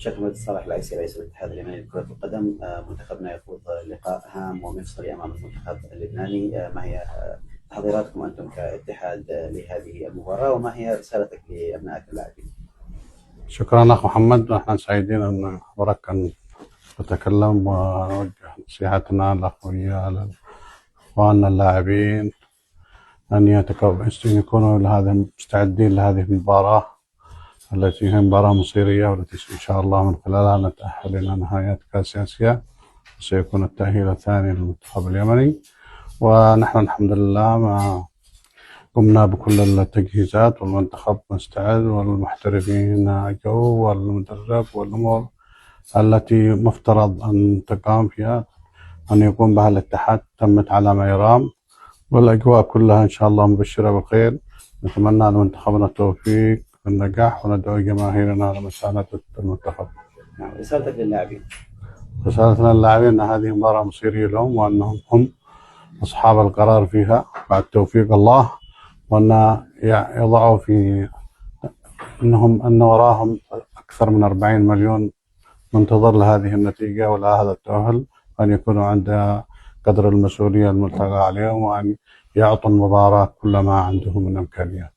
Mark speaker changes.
Speaker 1: بشكل مجلس صالح العيسي رئيس الاتحاد اليمني لكرة القدم، منتخبنا يخوض لقاء هام ومفصلي أمام المنتخب اللبناني. ما هي تحضيراتكم أنتم كاتحاد لهذه المباراة، وما هي رسالتك لأبنائك اللاعبين؟
Speaker 2: شكرا أخ محمد، نحن سعيدين أن حضرتك أن تتكلم ونوجه نصيحتنا لأخويا إخواننا اللاعبين أن يكونوا مستعدين لهذه المباراة التي هي مباراة مصيرية، والتي إن شاء الله من خلالها نتأهل إلى نهائيات كأس آسيا، وسيكون التأهيل الثاني للمنتخب اليمني. ونحن الحمد لله ما قمنا بكل التجهيزات، والمنتخب مستعد، والمحترفين جو، والمدرب، والأمور التي مفترض أن تقام فيها أن يقوم بها الاتحاد تمت على ما يرام، والأجواء كلها إن شاء الله مبشرة بالخير. نتمنى لمنتخبنا التوفيق والنجاح، وندعو جماهيرنا لمساندة المنتخب.
Speaker 1: رسالتك للاعبين؟
Speaker 2: رسالتنا للاعبين أن هذه مباراة مصيرية لهم، وأنهم هم أصحاب القرار فيها بعد توفيق الله، وأن يضعوا في أن وراهم أكثر من 40 مليون منتظر لهذه النتيجة ولهذا التأهل، وأن يكونوا عند قدر المسؤولية الملتقى عليهم، وأن يعطوا المباراة كل ما عندهم من إمكانيات.